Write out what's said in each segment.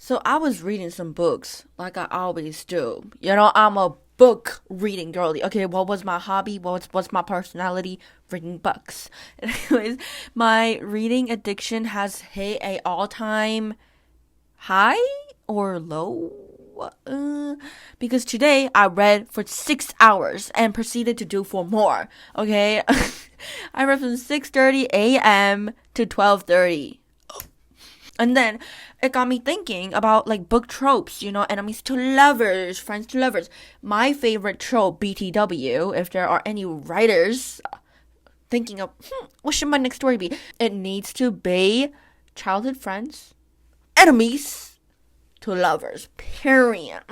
So I was reading some books like I always do. I'm a book reading girly. Okay, what was my hobby? What's my personality? Reading books. Anyways, my reading addiction has hit a all-time high or low. Because today I read for 6 hours and proceeded to do for more. Okay, I read from 6:30 a.m. to 12:30. And then it got me thinking about like book tropes, enemies to lovers, friends to lovers. My favorite trope, BTW, if there are any writers thinking of, what should my next story be? It needs to be childhood friends, enemies to lovers, period.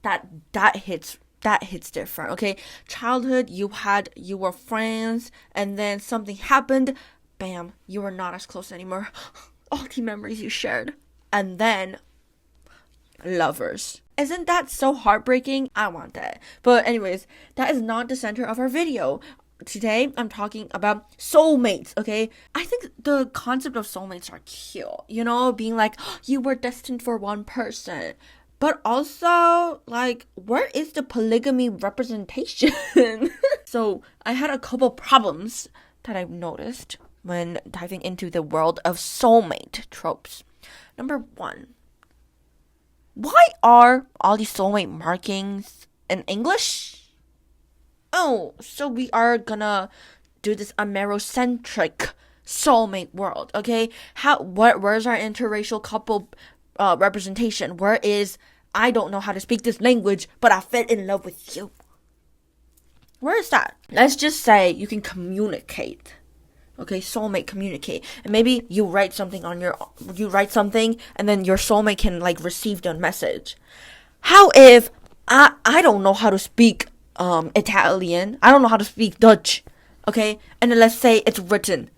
That hits different, okay? Childhood, you were friends, and then something happened. Bam, you are not as close anymore. All the memories you shared. And then, lovers. Isn't that so heartbreaking? I want that. But anyways, that is not the center of our video. Today, I'm talking about soulmates, okay? I think the concept of soulmates are cute. Being like, you were destined for one person. But also, like, where is the polygamy representation? So, I had a couple problems that I've noticed when diving into the world of soulmate tropes. Number 1, why are all these soulmate markings in English? Oh, so we are gonna do this Amerocentric soulmate world, okay? Where's our interracial couple representation? Where is, I don't know how to speak this language, but I fell in love with you? Where is that? Let's just say you can communicate. Okay, soulmate communicate. And maybe you write something and then your soulmate can like receive the message. How if I don't know how to speak Italian, I don't know how to speak Dutch, okay? And then let's say it's written.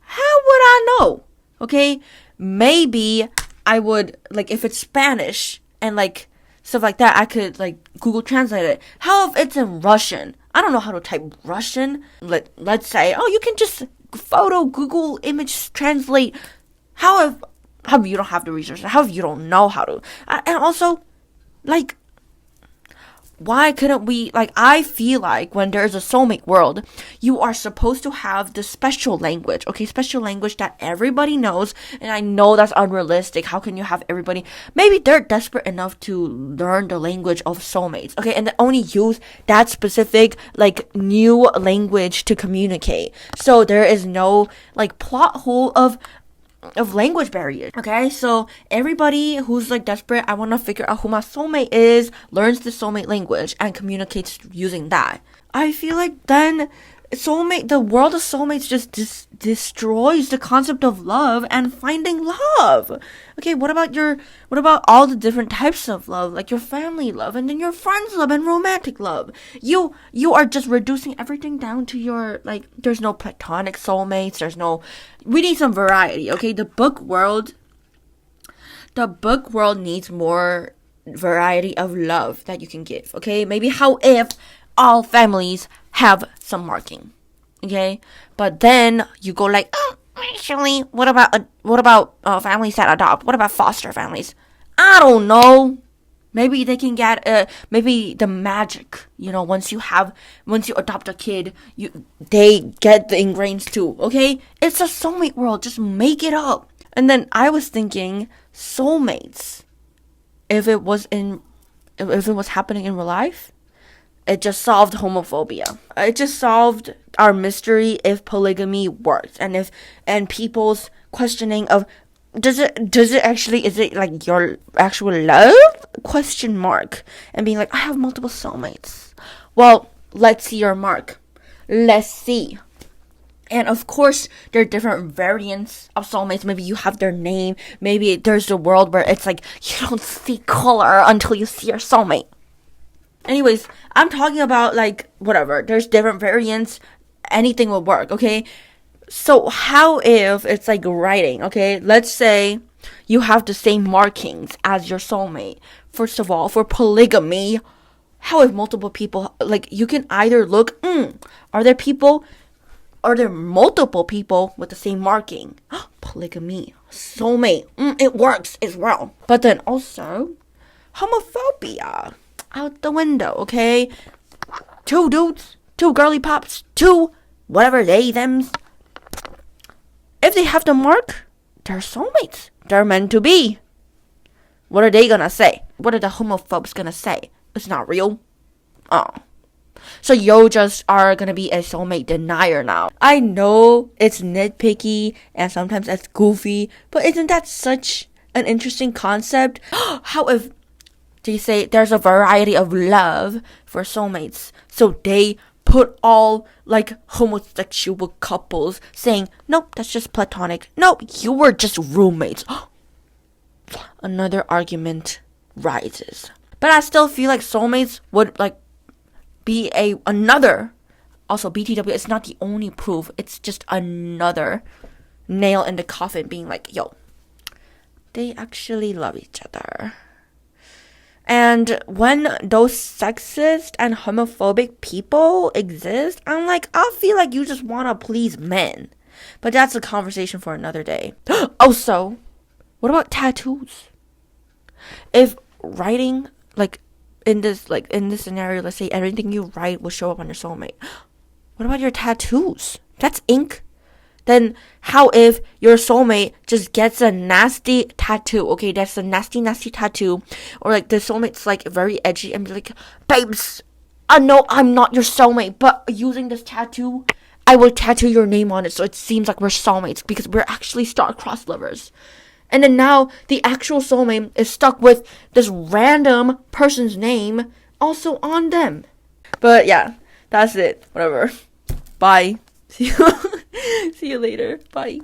How would I know? Okay? Maybe I would, like, if it's Spanish and like stuff like that, I could like Google Translate it. How if it's in Russian? I don't know how to type Russian. Let's say, you can just photo Google image translate. How if you don't have the resources? How if you don't know how to? And also, like, why couldn't we, like, I feel like when there's a soulmate world, you are supposed to have the special language, okay? Special language that everybody knows, and I know that's unrealistic. How can you have everybody? Maybe they're desperate enough to learn the language of soulmates, okay? And they only use that specific, like, new language to communicate. So there is no, like, plot hole of language barriers. Okay, so everybody who's like desperate, I want to figure out who my soulmate is, learns the soulmate language and communicates using that. I feel like then the world of soulmates just destroys the concept of love and finding love. Okay, what about all the different types of love, like your family love and then your friends love and romantic love? You are just reducing everything down to your, like, there's no platonic soulmates, we need some variety, okay? The book world needs more variety of love that you can give, okay? Maybe how if all families have some marking, okay? But then you go like, actually, what about families that adopt? What about foster families? I don't know. Maybe they can get maybe the magic, once you adopt a kid, they get the ingrains too, okay? It's a soulmate world, just make it up. And then I was thinking, soulmates, if it was happening in real life, it just solved homophobia. It just solved our mystery if polygamy works, and people's questioning of is it like your actual love? Question mark. And being like, I have multiple soulmates. Well, let's see your mark. Let's see. And of course, there are different variants of soulmates. Maybe you have their name. Maybe there's a world where it's like you don't see color until you see your soulmate. Anyways, I'm talking about, like, whatever. There's different variants. Anything will work, okay? So how if it's like writing, okay? Let's say you have the same markings as your soulmate. First of all, for polygamy, how if multiple people, like, you can either look, are there multiple people with the same marking? polygamy, soulmate. It works. It's real. But then also, homophobia out the window, okay? 2 dudes, 2 girly pops, 2 whatever they, thems. If they have the mark, they're soulmates. They're meant to be. What are they gonna say? What are the homophobes gonna say? It's not real. Oh. So you just are gonna be a soulmate denier now. I know it's nitpicky and sometimes it's goofy, but isn't that such an interesting concept? How if they say there's a variety of love for soulmates, so they put all like homosexual couples saying, nope, that's just platonic. No, you were just roommates. Another argument rises. But I still feel like soulmates would like be another. Also, BTW is not the only proof. It's just another nail in the coffin being like, yo, they actually love each other. And when those sexist and homophobic people exist, I'm like, I feel like you just want to please men. But that's a conversation for another day. Also, what about tattoos? If writing, like in this scenario, let's say everything you write will show up on your soulmate. What about your tattoos? That's ink. Then how if your soulmate just gets a nasty tattoo? Okay, that's a nasty tattoo. Or like the soulmate's like very edgy and be like, babes, I know I'm not your soulmate, but using this tattoo, I will tattoo your name on it so it seems like we're soulmates because we're actually star-crossed lovers. And then now the actual soulmate is stuck with this random person's name also on them. But yeah, that's it. Whatever. Bye. See you later. Bye.